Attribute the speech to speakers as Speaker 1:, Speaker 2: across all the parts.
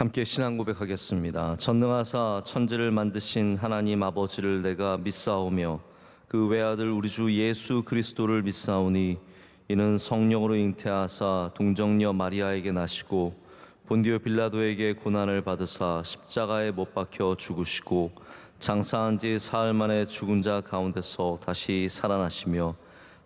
Speaker 1: 함께 신앙 고백하겠습니다. 전능하사 천지를 만드신 하나님 아버지를 내가 믿사오며 그 외아들 우리 주 예수 그리스도를 믿사오니 이는 성령으로 잉태하사 동정녀 마리아에게 나시고 본디오 빌라도에게 고난을 받으사 십자가에 못 박혀 죽으시고 장사한 지 사흘 만에 죽은 자 가운데서 다시 살아나시며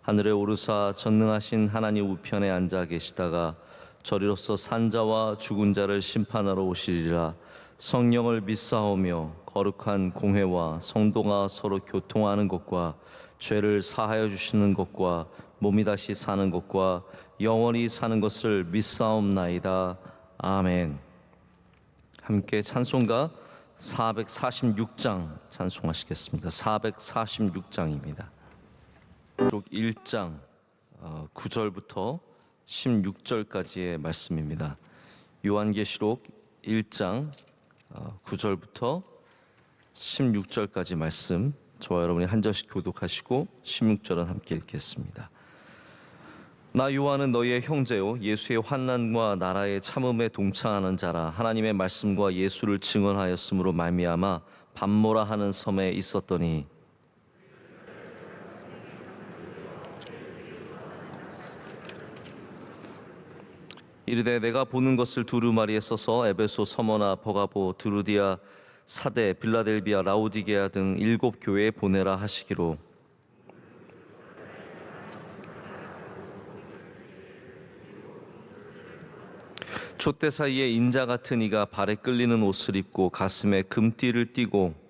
Speaker 1: 하늘에 오르사 전능하신 하나님 우편에 앉아 계시다가 저리로서 산자와 죽은 자를 심판하러 오시리라. 성령을 믿사오며 거룩한 공회와 성도가 서로 교통하는 것과 죄를 사하여 주시는 것과 몸이 다시 사는 것과 영원히 사는 것을 믿사옵나이다. 아멘. 함께 찬송가 446장 찬송하시겠습니다. 446장입니다. 1장 9절부터 16절까지의 말씀입니다. 요한계시록 1장 9절부터 16절까지 말씀, 저와 여러분이 한 절씩 교독하시고 16절은 함께 읽겠습니다. 나 요한은 너희의 형제요 예수의 환난과 나라의 참음에 동참하는 자라. 하나님의 말씀과 예수를 증언하였으므로 말미암아 밤모라 하는 섬에 있었더니 이르되 내가 보는 것을 두루마리에 써서 에베소, 서머나, 버가보, 드루디아, 사데, 빌라델비아, 라오디게아 등 7 교회에 보내라 하시기로. 촛대 사이에 인자 같은 이가 발에 끌리는 옷을 입고 가슴에 금띠를 띠고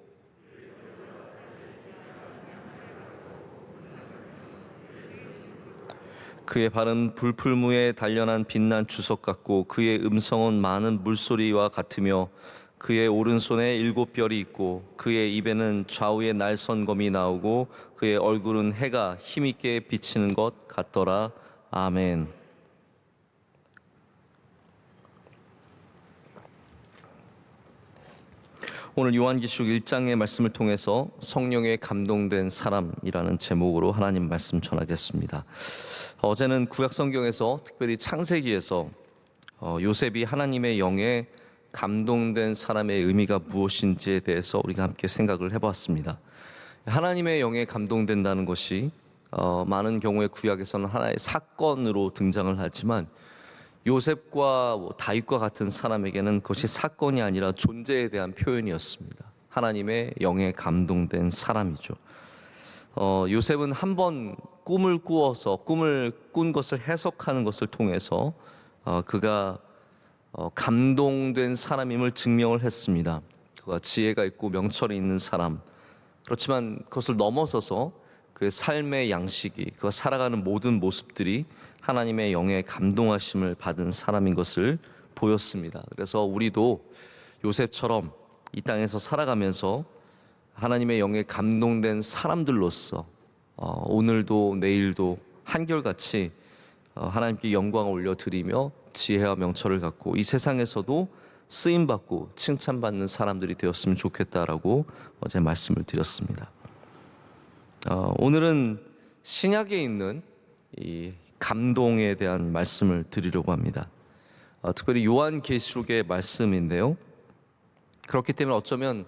Speaker 1: 그의 발은 불풀무에 단련한 빛난 주석 같고 그의 음성은 많은 물소리와 같으며 그의 오른손에 7 별이 있고 그의 입에는 좌우에 날선검이 나오고 그의 얼굴은 해가 힘있게 비치는 것 같더라. 아멘. 오늘 요한계시록 1장의 말씀을 통해서 성령에 감동된 사람이라는 제목으로 하나님 말씀 전하겠습니다. 어제는 구약성경에서 특별히 창세기에서 요셉이 하나님의 영에 감동된 사람의 의미가 무엇인지에 대해서 우리가 함께 생각을 해보았습니다. 하나님의 영에 감동된다는 것이 많은 경우에 구약에서는 하나의 사건으로 등장을 하지만 요셉과 다윗과 같은 사람에게는 그것이 사건이 아니라 존재에 대한 표현이었습니다. 하나님의 영에 감동된 사람이죠. 요셉은 한 번 꿈을 꾸어서 꿈을 꾼 것을 해석하는 것을 통해서 그가 감동된 사람임을 증명을 했습니다. 그가 지혜가 있고 명철이 있는 사람, 그렇지만 그것을 넘어서서 그의 삶의 양식이, 그가 살아가는 모든 모습들이 하나님의 영에 감동하심을 받은 사람인 것을 보였습니다. 그래서 우리도 요셉처럼 이 땅에서 살아가면서 하나님의 영에 감동된 사람들로서 오늘도 내일도 한결같이 하나님께 영광을 올려드리며 지혜와 명철을 갖고 이 세상에서도 쓰임받고 칭찬받는 사람들이 되었으면 좋겠다라고 어제 말씀을 드렸습니다. 오늘은 신약에 있는 이 감동에 대한 말씀을 드리려고 합니다. 특별히 요한계시록의 말씀인데요. 그렇기 때문에 어쩌면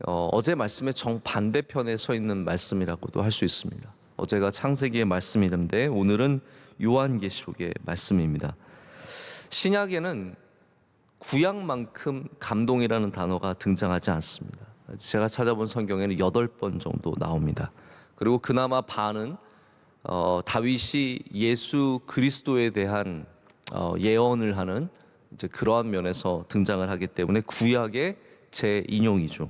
Speaker 1: 어제 말씀의 정반대편에 서 있는 말씀이라고도 할 수 있습니다. 어제가 창세기의 말씀이던데 오늘은 요한계시록의 말씀입니다. 신약에는 구약만큼 감동이라는 단어가 등장하지 않습니다. 제가 찾아본 성경에는 8번 정도 나옵니다. 그리고 그나마 반은 다윗이 예수 그리스도에 대한 예언을 하는 이제 그러한 면에서 등장을 하기 때문에 구약의 재인용이죠.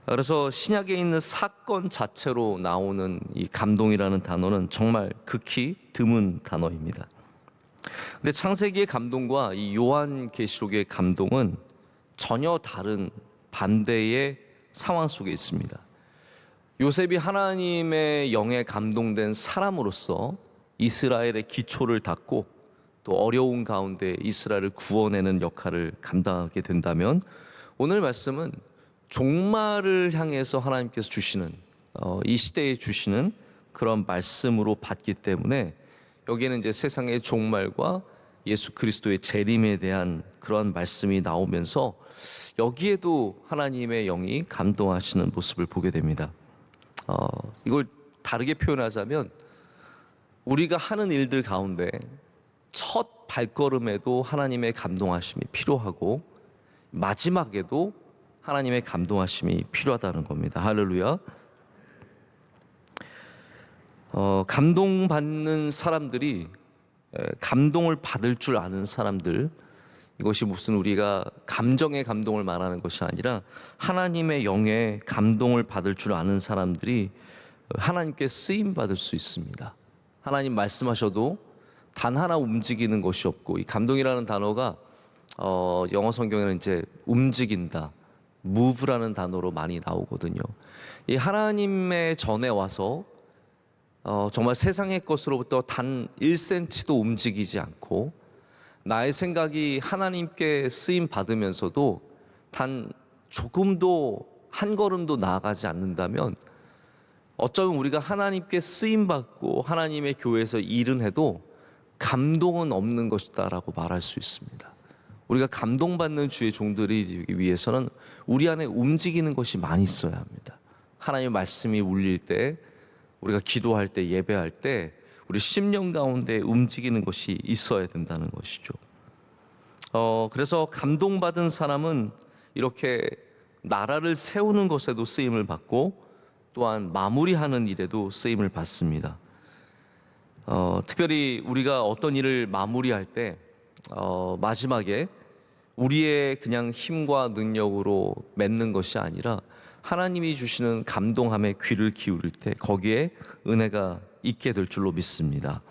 Speaker 1: 그래서 신약에 있는 사건 자체로 나오는 이 감동이라는 단어는 정말 극히 드문 단어입니다. 근데 창세기의 감동과 이 요한계시록의 감동은 전혀 다른 반대의 상황 속에 있습니다. 요셉이 하나님의 영에 감동된 사람으로서 이스라엘의 기초를 닦고 또 어려운 가운데 이스라엘을 구원하는 역할을 감당하게 된다면 오늘 말씀은 종말을 향해서 하나님께서 주시는 이 시대에 주시는 그런 말씀으로 받기 때문에 여기에는 이제 세상의 종말과 예수 그리스도의 재림에 대한 그러한 말씀이 나오면서 여기에도 하나님의 영이 감동하시는 모습을 보게 됩니다. 이걸 다르게 표현하자면 우리가 하는 일들 가운데 첫 발걸음에도 하나님의 감동하심이 필요하고 마지막에도 하나님의 감동하심이 필요하다는 겁니다. 할렐루야. 감동받는 사람들이 감동을 받을 줄 아는 사람들, 이것이 무슨 우리가 감정의 감동을 말하는 것이 아니라 하나님의 영의 감동을 받을 줄 아는 사람들이 하나님께 쓰임 받을 수 있습니다. 하나님 말씀하셔도 단 하나 움직이는 것이 없고, 이 감동이라는 단어가 영어 성경에는 이제 움직인다, move라는 단어로 많이 나오거든요. 이 하나님의 전에 와서 정말 세상의 것으로부터 단 1cm도 움직이지 않고 나의 생각이 하나님께 쓰임 받으면서도 단 조금도 한 걸음도 나아가지 않는다면 어쩌면 우리가 하나님께 쓰임 받고 하나님의 교회에서 일은 해도 감동은 없는 것이다라고 말할 수 있습니다. 우리가 감동받는 주의 종들이 되기 위해서는 우리 안에 움직이는 것이 많이 있어야 합니다. 하나님의 말씀이 울릴 때, 우리가 기도할 때, 예배할 때 우리 심령 가운데 움직이는 것이 있어야 된다는 것이죠. 그래서 감동받은 사람은 이렇게 나라를 세우는 것에도 쓰임을 받고 또한 마무리하는 일에도 쓰임을 받습니다. 특별히 우리가 어떤 일을 마무리할 때 마지막에 우리의 그냥 힘과 능력으로 맺는 것이 아니라 하나님이 주시는 감동함에 귀를 기울일 때 거기에 은혜가 있게 될 줄로 믿습니다.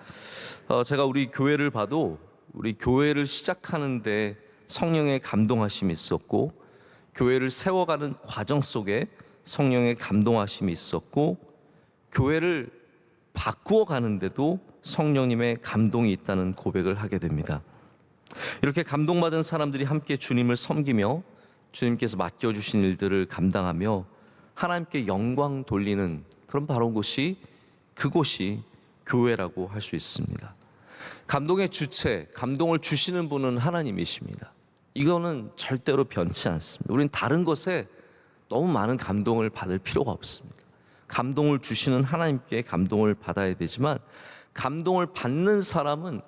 Speaker 1: 제가 우리 교회를 봐도 우리 교회를 시작하는데 성령의 감동하심이 있었고, 교회를 세워가는 과정 속에 성령의 감동하심이 있었고, 교회를 바꾸어 가는데도 성령님의 감동이 있다는 고백을 하게 됩니다. 이렇게 감동받은 사람들이 함께 주님을 섬기며 주님께서 맡겨주신 일들을 감당하며 하나님께 영광 돌리는 그런 바로 그곳이 교회라고 할 수 있습니다. 감동의 주체, 감동을 주시는 분은 하나님이십니다. 이거는 절대로 변치 않습니다. 우리는 다른 것에 너무 많은 감동을 받을 필요가 없습니다. 감동을 주시는 하나님께 감동을 받아야 되지만, 감동을 받는 사람은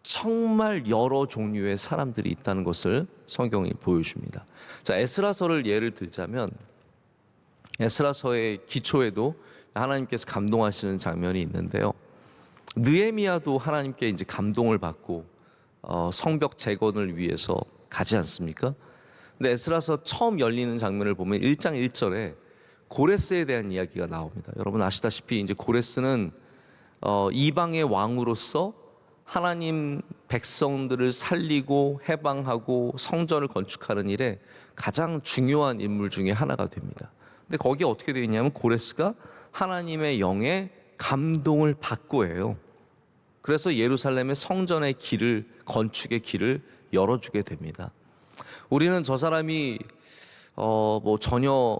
Speaker 1: 정말 여러 종류의 사람들이 있다는 것을 성경이 보여줍니다. 자, 에스라서를 예를 들자면, 에스라서의 기초에도 하나님께서 감동하시는 장면이 있는데요. 느헤미야도 하나님께 이제 감동을 받고 성벽 재건을 위해서 가지 않습니까? 근데 에스라서 처음 열리는 장면을 보면 1장 1절에 고레스에 대한 이야기가 나옵니다. 여러분 아시다시피 이제 고레스는 이방의 왕으로서 하나님 백성들을 살리고 해방하고 성전을 건축하는 일에 가장 중요한 인물 중에 하나가 됩니다. 근데 거기에 어떻게 되어 있냐면 고레스가 하나님의 영의 감동을 받고 해요. 그래서 예루살렘의 성전의 길을, 건축의 길을 열어주게 됩니다. 우리는 저 사람이 전혀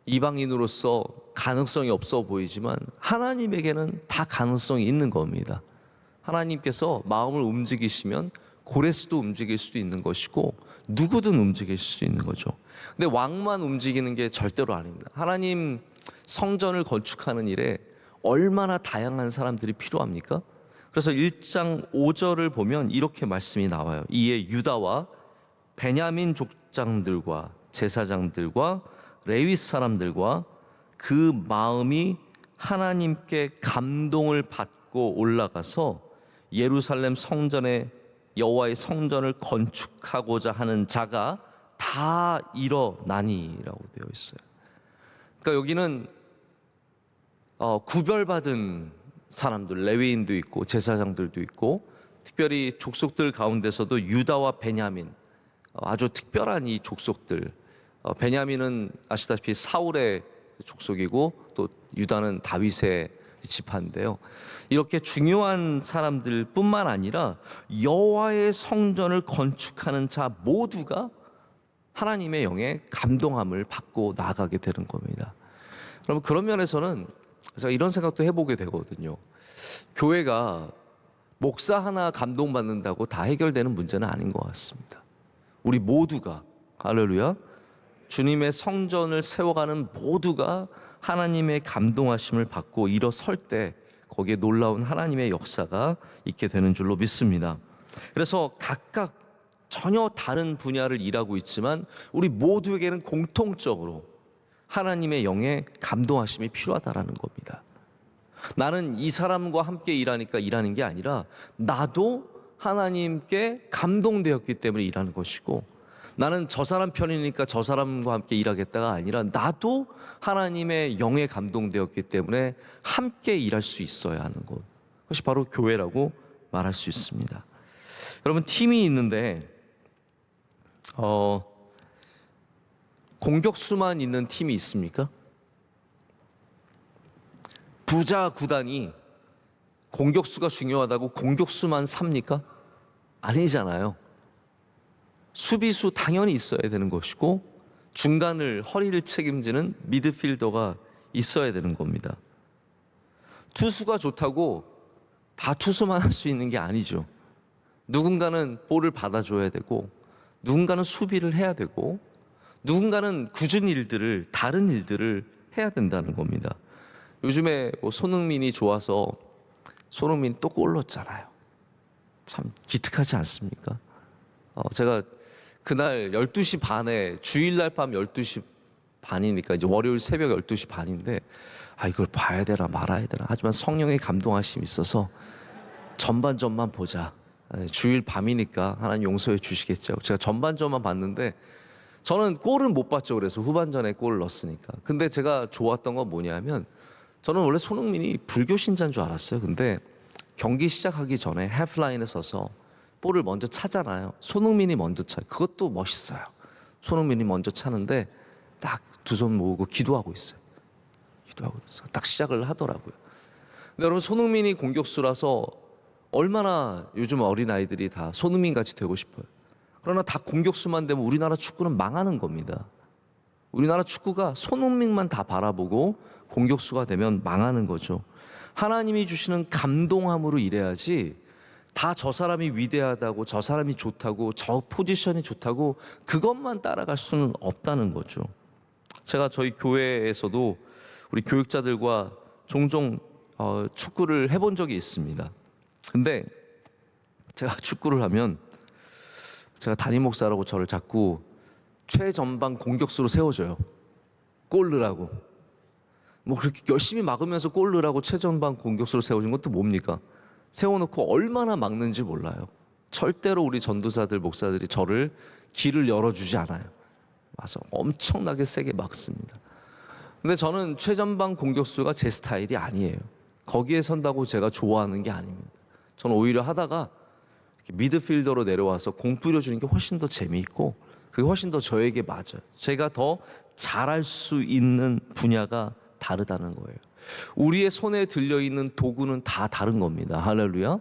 Speaker 1: 이방인으로서 가능성이 없어 보이지만 하나님에게는 다 가능성이 있는 겁니다. 하나님께서 마음을 움직이시면 고레스도 움직일 수도 있는 것이고 누구든 움직일 수 있는 거죠. 근데 왕만 움직이는 게 절대로 아닙니다. 하나님 성전을 건축하는 일에 얼마나 다양한 사람들이 필요합니까? 그래서 1장 5절을 보면 이렇게 말씀이 나와요. 이에 유다와 베냐민 족장들과 제사장들과 레위 사람들과 그 마음이 하나님께 감동을 받고 올라가서 예루살렘 성전에 여호와의 성전을 건축하고자 하는 자가 다 일어나니라고 되어 있어요. 그러니까 여기는 구별받은 사람들, 레위인도 있고 제사장들도 있고, 특별히 족속들 가운데서도 유다와 베냐민, 아주 특별한 이 족속들. 베냐민은 아시다시피 사울의 족속이고 또 유다는 다윗의 지파인데요. 이렇게 중요한 사람들 뿐만 아니라 여호와의 성전을 건축하는 자 모두가 하나님의 영에 감동함을 받고 나아가게 되는 겁니다. 그럼 그런 면에서는 제가 이런 생각도 해보게 되거든요. 교회가 목사 하나 감동받는다고 다 해결되는 문제는 아닌 것 같습니다. 우리 모두가, 할렐루야, 주님의 성전을 세워가는 모두가 하나님의 감동하심을 받고 일어설 때 거기에 놀라운 하나님의 역사가 있게 되는 줄로 믿습니다. 그래서 각각 전혀 다른 분야를 일하고 있지만 우리 모두에게는 공통적으로 하나님의 영의 감동하심이 필요하다라는 겁니다. 나는 이 사람과 함께 일하니까 일하는 게 아니라 나도 하나님께 감동되었기 때문에 일하는 것이고, 나는 저 사람 편이니까 저 사람과 함께 일하겠다가 아니라 나도 하나님의 영에 감동되었기 때문에 함께 일할 수 있어야 하는 것, 그것이 바로 교회라고 말할 수 있습니다. 여러분, 팀이 있는데 공격수만 있는 팀이 있습니까? 부자 구단이 공격수가 중요하다고 공격수만 삽니까? 아니잖아요. 수비수 당연히 있어야 되는 것이고, 중간을 허리를 책임지는 미드필더가 있어야 되는 겁니다. 투수가 좋다고 다 투수만 할 수 있는 게 아니죠. 누군가는 볼을 받아줘야 되고, 누군가는 수비를 해야 되고, 누군가는 굳은 일들을, 다른 일들을 해야 된다는 겁니다. 요즘에 손흥민이 좋아서 손흥민이 또 골 넣었잖아요. 참 기특하지 않습니까? 제가 그날 12시 반에, 주일날 밤 12시 반이니까 이제 월요일 새벽 12시 반인데, 이걸 봐야 되나 말아야 되나, 하지만 성령의 감동하심이 있어서 전반전만 보자. 주일 밤이니까 하나님 용서해 주시겠죠. 제가 전반전만 봤는데, 저는 골은 못 봤죠. 그래서 후반전에 골을 넣었으니까. 근데 제가 좋았던 건 뭐냐면, 저는 원래 손흥민이 불교 신자인 줄 알았어요. 근데 경기 시작하기 전에 하프라인에 서서 볼을 먼저 차잖아요. 손흥민이 먼저 차요. 그것도 멋있어요. 손흥민이 먼저 차는데 딱 두 손 모으고 기도하고 있어요. 기도하고 있어요. 딱 시작을 하더라고요. 근데 여러분, 손흥민이 공격수라서 얼마나 요즘 어린아이들이 다 손흥민 같이 되고 싶어요. 그러나 다 공격수만 되면 우리나라 축구는 망하는 겁니다. 우리나라 축구가 손흥민만 다 바라보고 공격수가 되면 망하는 거죠. 하나님이 주시는 감동함으로 일해야지, 다 저 사람이 위대하다고, 저 사람이 좋다고, 저 포지션이 좋다고 그것만 따라갈 수는 없다는 거죠. 제가 저희 교회에서도 우리 교육자들과 종종 축구를 해본 적이 있습니다. 근데 제가 축구를 하면, 제가 담임 목사라고 저를 자꾸 최전방 공격수로 세워줘요. 골 넣으라고. 뭐 그렇게 열심히 막으면서 골 넣으라고 최전방 공격수로 세워준 것도 뭡니까? 세워놓고 얼마나 막는지 몰라요. 절대로 우리 전도사들, 목사들이 저를 길을 열어주지 않아요. 와서 엄청나게 세게 막습니다. 근데 저는 최전방 공격수가 제 스타일이 아니에요. 거기에 선다고 제가 좋아하는 게 아닙니다. 저는 오히려 하다가 미드필더로 내려와서 공 뿌려주는 게 훨씬 더 재미있고, 그게 훨씬 더 저에게 맞아요. 제가 더 잘할 수 있는 분야가 다르다는 거예요. 우리의 손에 들려있는 도구는 다 다른 겁니다. 할렐루야.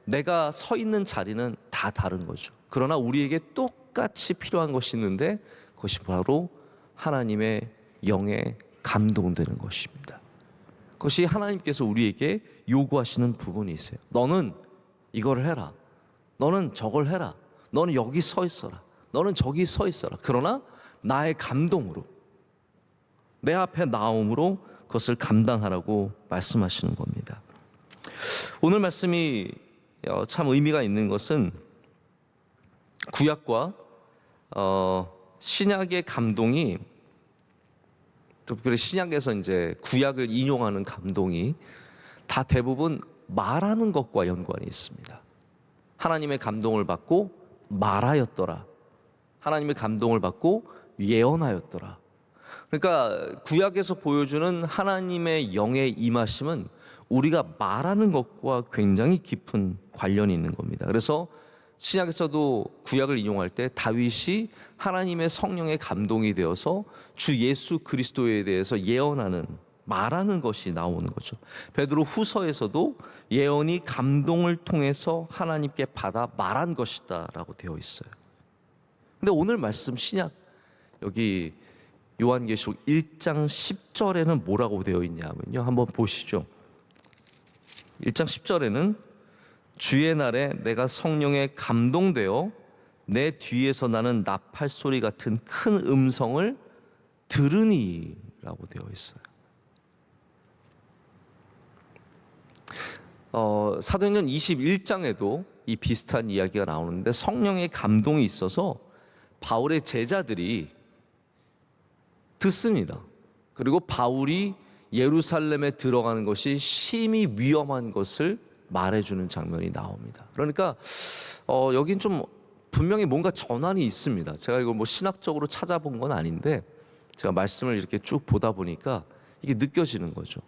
Speaker 1: 내가 서 있는 자리는 다 다른 거죠. 그러나 우리에게 똑같이 필요한 것이 있는데, 그것이 바로 하나님의 영에 감동되는 것입니다. 그것이 하나님께서 우리에게 요구하시는 부분이세요. 너는 이걸 해라. 너는 저걸 해라. 너는 여기 서 있어라. 너는 저기 서 있어라. 그러나 나의 감동으로, 내 앞에 나옴으로 그것을 감당하라고 말씀하시는 겁니다. 오늘 말씀이 참 의미가 있는 것은, 구약과 신약의 감동이, 특별히 신약에서 이제 구약을 인용하는 감동이 다 대부분 말하는 것과 연관이 있습니다. 하나님의 감동을 받고 말하였더라. 하나님의 감동을 받고 예언하였더라. 그러니까 구약에서 보여주는 하나님의 영의 임하심은 우리가 말하는 것과 굉장히 깊은 관련이 있는 겁니다. 그래서 신약에서도 구약을 인용할 때 다윗이 하나님의 성령의 감동이 되어서 주 예수 그리스도에 대해서 예언하는, 말하는 것이 나오는 거죠. 베드로 후서에서도 예언이 감동을 통해서 하나님께 받아 말한 것이다 라고 되어 있어요. 근데 오늘 말씀 신약, 여기 요한계시록 1장 10절에는 뭐라고 되어 있냐면요, 한번 보시죠. 1장 10절에는 주의 날에 내가 성령에 감동되어 내 뒤에서 나는 나팔 소리 같은 큰 음성을 들으니라고 되어 있어요. 사도행전 21장에도 이 비슷한 이야기가 나오는데 성령의 감동이 있어서 바울의 제자들이 듣습니다. 그리고 바울이 예루살렘에 들어가는 것이 심히 위험한 것을 말해주는 장면이 나옵니다. 그러니까 여긴 좀 분명히 뭔가 전환이 있습니다. 제가 이걸 뭐 신학적으로 찾아본 건 아닌데 제가 말씀을 이렇게 쭉 보다 보니까 이게 느껴지는 거죠.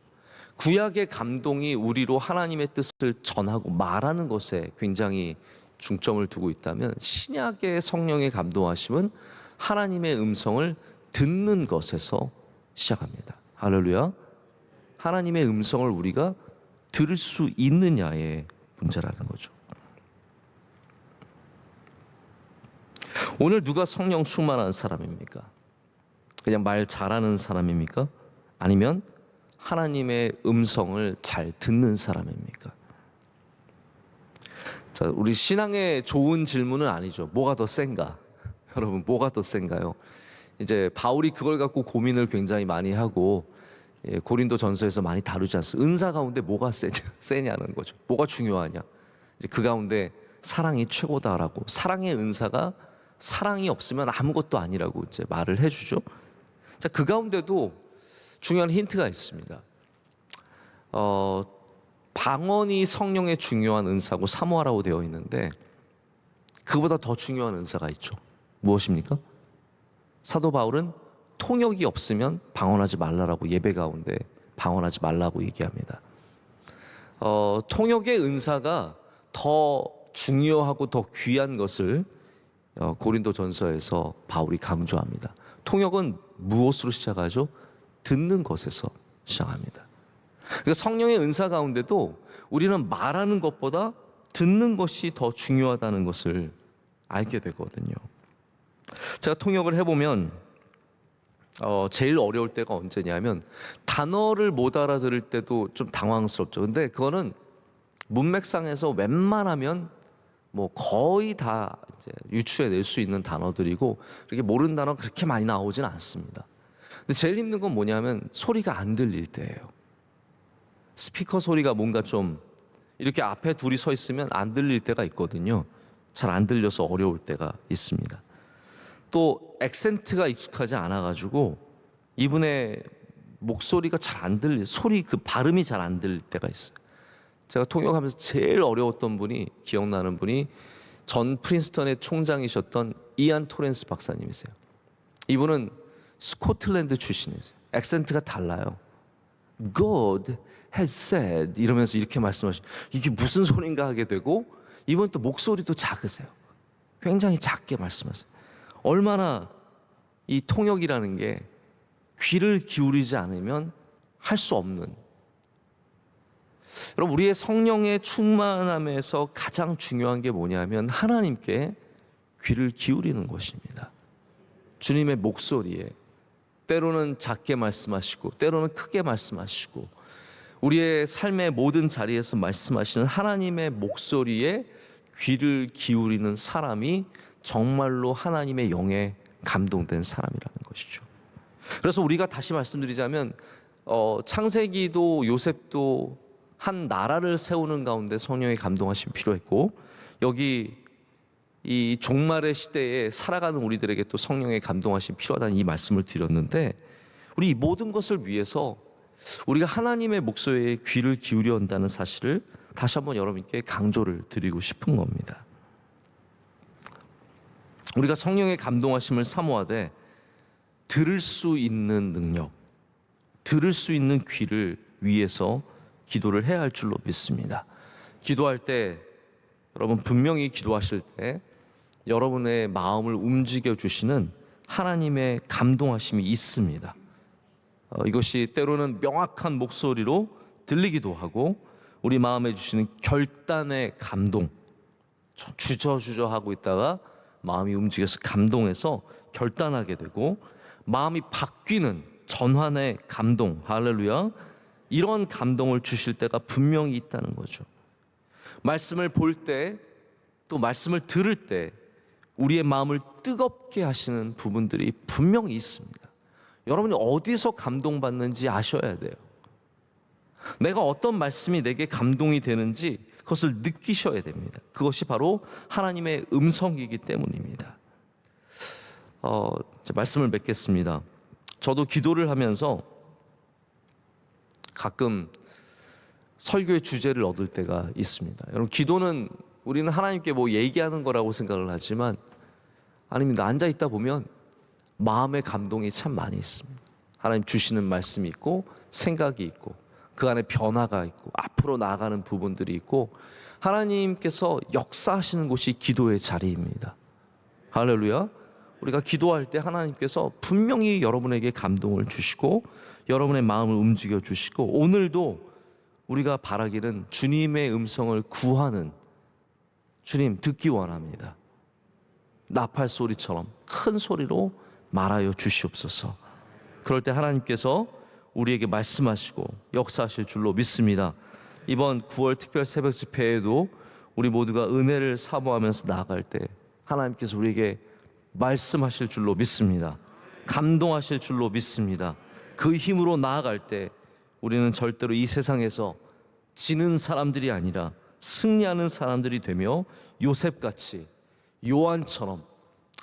Speaker 1: 구약의 감동이 우리로 하나님의 뜻을 전하고 말하는 것에 굉장히 중점을 두고 있다면 신약의 성령의 감동하심은 하나님의 음성을 듣는 것에서 시작합니다. 할렐루야. 하나님의 음성을 우리가 들을 수 있느냐의 문제라는 거죠. 오늘 누가 성령 충만한 사람입니까? 그냥 말 잘하는 사람입니까? 아니면 하나님의 음성을 잘 듣는 사람입니까? 자, 우리 신앙의 좋은 질문은 아니죠. 뭐가 더 센가? 여러분, 뭐가 더 센가요? 이제 바울이 그걸 갖고 고민을 굉장히 많이 하고 고린도 전서에서 많이 다루지 않습니까? 은사 가운데 뭐가 세냐는 거죠. 뭐가 중요하냐? 이제 그 가운데 사랑이 최고다라고, 사랑의 은사가 사랑이 없으면 아무것도 아니라고 이제 말을 해주죠. 자, 그 가운데도 중요한 힌트가 있습니다. 방언이 성령의 중요한 은사고 사모하라고 되어 있는데 그보다 더 중요한 은사가 있죠. 무엇입니까? 사도 바울은 통역이 없으면 방언하지 말라라고 예배 가운데 방언하지 말라고 얘기합니다. 통역의 은사가 더 중요하고 더 귀한 것을 고린도 전서에서 바울이 강조합니다. 통역은 무엇으로 시작하죠? 듣는 것에서 시작합니다. 그러니까 성령의 은사 가운데도 우리는 말하는 것보다 듣는 것이 더 중요하다는 것을 알게 되거든요. 제가 통역을 해보면 제일 어려울 때가 언제냐면 단어를 못 알아들을 때도 좀 당황스럽죠. 근데 그거는 문맥상에서 웬만하면 뭐 거의 다 이제 유추해낼 수 있는 단어들이고 그렇게 모르는 단어가 그렇게 많이 나오진 않습니다. 근데 제일 힘든 건 뭐냐면 소리가 안 들릴 때예요. 스피커 소리가 뭔가 좀 이렇게 앞에 둘이 서 있으면 안 들릴 때가 있거든요. 잘 안 들려서 어려울 때가 있습니다. 또 액센트가 익숙하지 않아가지고 이분의 목소리가 잘 안 들릴, 소리 그 발음이 잘 안 들릴 때가 있어요. 제가 통역하면서 제일 어려웠던 분이, 기억나는 분이 전 프린스턴의 총장이셨던 이안 토렌스 박사님이세요. 이분은 스코틀랜드 출신이세요. 액센트가 달라요. God has said 이러면서 이렇게 말씀하시죠. 이게 무슨 소린가 하게 되고, 이분 또 목소리도 작으세요. 굉장히 작게 말씀하세요. 얼마나 이 통역이라는 게 귀를 기울이지 않으면 할 수 없는, 여러분, 우리의 성령의 충만함에서 가장 중요한 게 뭐냐면 하나님께 귀를 기울이는 것입니다. 주님의 목소리에 때로는 작게 말씀하시고 때로는 크게 말씀하시고 우리의 삶의 모든 자리에서 말씀하시는 하나님의 목소리에 귀를 기울이는 사람이 정말로 하나님의 영에 감동된 사람이라는 것이죠. 그래서 우리가 다시 말씀드리자면 창세기도 요셉도 한 나라를 세우는 가운데 성령의 감동하심이 필요했고, 여기 이 종말의 시대에 살아가는 우리들에게 또 성령의 감동하심이 필요하다는 이 말씀을 드렸는데, 우리 이 모든 것을 위해서 우리가 하나님의 목소리에 귀를 기울여야 한다는 사실을 다시 한번 여러분께 강조를 드리고 싶은 겁니다. 우리가 성령의 감동하심을 사모하되 들을 수 있는 능력, 들을 수 있는 귀를 위해서 기도를 해야 할 줄로 믿습니다. 기도할 때 여러분, 분명히 기도하실 때 여러분의 마음을 움직여 주시는 하나님의 감동하심이 있습니다. 이것이 때로는 명확한 목소리로 들리기도 하고, 우리 마음에 주시는 결단의 감동, 주저주저 하고 있다가 마음이 움직여서 감동해서 결단하게 되고, 마음이 바뀌는 전환의 감동, 할렐루야, 이런 감동을 주실 때가 분명히 있다는 거죠. 말씀을 볼 때, 또 말씀을 들을 때 우리의 마음을 뜨겁게 하시는 부분들이 분명히 있습니다. 여러분이 어디서 감동받는지 아셔야 돼요. 내가 어떤 말씀이 내게 감동이 되는지 그것을 느끼셔야 됩니다. 그것이 바로 하나님의 음성이기 때문입니다. 말씀을 맺겠습니다. 저도 기도를 하면서 가끔 설교의 주제를 얻을 때가 있습니다. 여러분, 기도는 우리는 하나님께 뭐 얘기하는 거라고 생각을 하지만 아닙니다. 앉아 있다 보면 마음의 감동이 참 많이 있습니다. 하나님 주시는 말씀이 있고 생각이 있고 그 안에 변화가 있고 앞으로 나아가는 부분들이 있고 하나님께서 역사하시는 곳이 기도의 자리입니다. 할렐루야. 우리가 기도할 때 하나님께서 분명히 여러분에게 감동을 주시고 여러분의 마음을 움직여 주시고, 오늘도 우리가 바라기는 주님의 음성을 구하는, 주님 듣기 원합니다. 나팔 소리처럼 큰 소리로 말하여 주시옵소서. 그럴 때 하나님께서 우리에게 말씀하시고 역사하실 줄로 믿습니다. 이번 9월 특별 새벽 집회에도 우리 모두가 은혜를 사모하면서 나아갈 때 하나님께서 우리에게 말씀하실 줄로 믿습니다. 감동하실 줄로 믿습니다. 그 힘으로 나아갈 때 우리는 절대로 이 세상에서 지는 사람들이 아니라 승리하는 사람들이 되며 요셉같이, 요한처럼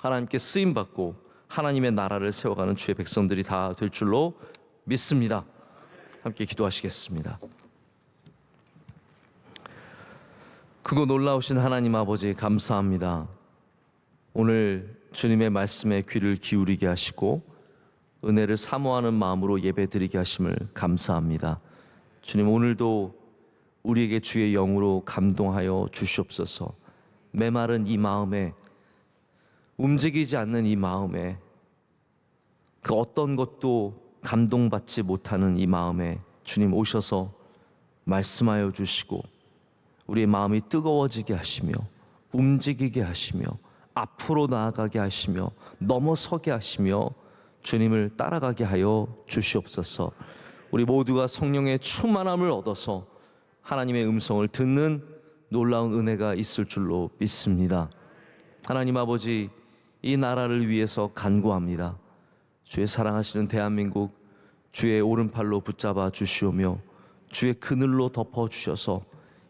Speaker 1: 하나님께 쓰임받고 하나님의 나라를 세워가는 주의 백성들이 다 될 줄로 믿습니다. 함께 기도하시겠습니다. 크고 놀라우신 하나님 아버지, 감사합니다. 오늘 주님의 말씀에 귀를 기울이게 하시고 은혜를 사모하는 마음으로 예배드리게 하심을 감사합니다. 주님, 오늘도 우리에게 주의 영으로 감동하여 주시옵소서. 메마른 이 마음에, 움직이지 않는 이 마음에, 그 어떤 것도 감동받지 못하는 이 마음에 주님 오셔서 말씀하여 주시고 우리의 마음이 뜨거워지게 하시며 움직이게 하시며 앞으로 나아가게 하시며 넘어서게 하시며 주님을 따라가게 하여 주시옵소서. 우리 모두가 성령의 충만함을 얻어서 하나님의 음성을 듣는 놀라운 은혜가 있을 줄로 믿습니다. 하나님 아버지, 이 나라를 위해서 간구합니다. 주의 사랑하시는 대한민국 주의 오른팔로 붙잡아 주시오며 주의 그늘로 덮어 주셔서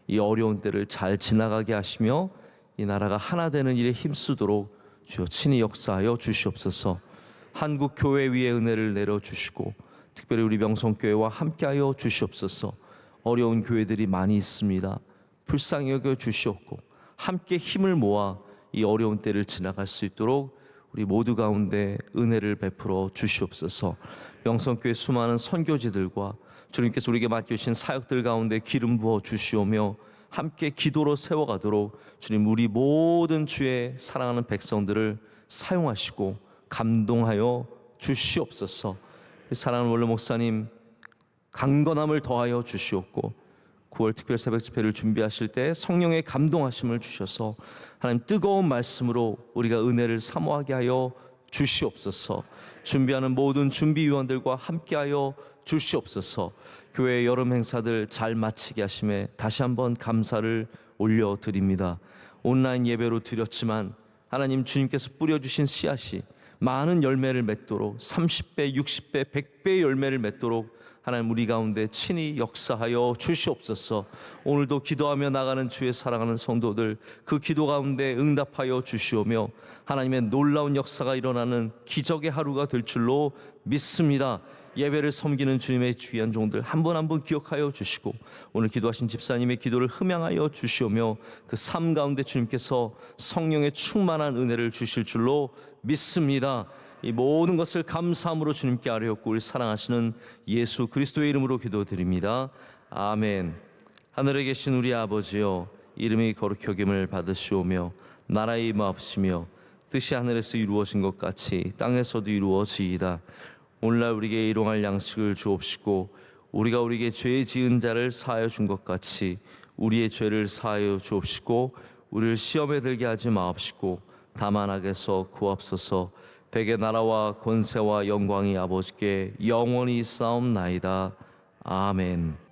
Speaker 1: 이 어려운 때를 잘 지나가게 하시며 이 나라가 하나 되는 일에 힘쓰도록 주여 친히 역사하여 주시옵소서. 한국 교회 위에 은혜를 내려주시고 특별히 우리 명성교회와 함께하여 주시옵소서. 어려운 교회들이 많이 있습니다. 불쌍히 여겨 주시옵고 함께 힘을 모아 이 어려운 때를 지나갈 수 있도록 우리 모두 가운데 은혜를 베풀어 주시옵소서. 명성교회 수많은 선교지들과 주님께서 우리에게 맡겨주신 사역들 가운데 기름 부어 주시오며 함께 기도로 세워가도록 주님, 우리 모든 주의 사랑하는 백성들을 사용하시고 감동하여 주시옵소서. 사랑하는 원로 목사님, 강건함을 더하여 주시옵고 9월 특별 새벽 집회를 준비하실 때 성령의 감동하심을 주셔서 하나님 뜨거운 말씀으로 우리가 은혜를 사모하게 하여 주시옵소서. 준비하는 모든 준비위원들과 함께하여 주시옵소서. 교회 여름 행사들 잘 마치게 하심에 다시 한번 감사를 올려드립니다. 온라인 예배로 드렸지만 하나님 주님께서 뿌려주신 씨앗이 많은 열매를 맺도록 30배, 60배, 100배의 열매를 맺도록 하나님 우리 가운데 친히 역사하여 주시옵소서. 오늘도 기도하며 나가는 주의 사랑하는 성도들, 그 기도 가운데 응답하여 주시오며 하나님의 놀라운 역사가 일어나는 기적의 하루가 될 줄로 믿습니다. 예배를 섬기는 주님의 귀한 종들 한 분 한 분 기억하여 주시고 오늘 기도하신 집사님의 기도를 흠양하여 주시오며 그 삶 가운데 주님께서 성령의 충만한 은혜를 주실 줄로 믿습니다. 이 모든 것을 감사함으로 주님께 아뢰었고 우리 사랑하시는 예수 그리스도의 이름으로 기도드립니다. 아멘. 하늘에 계신 우리 아버지여, 이름이 거룩히 여김을 받으시오며 나라의 임하옵시며 뜻이 하늘에서 이루어진 것 같이 땅에서도 이루어지이다. 오늘날 우리에게 일용할 양식을 주옵시고 우리가 우리에게 죄 지은 자를 사하여 준 것 같이 우리의 죄를 사하여 주옵시고 우리를 시험에 들게 하지 마옵시고 다만 악에서 구하옵소서. 백의 나라와 권세와 영광이 아버지께 영원히 있사옵나이다. 아멘.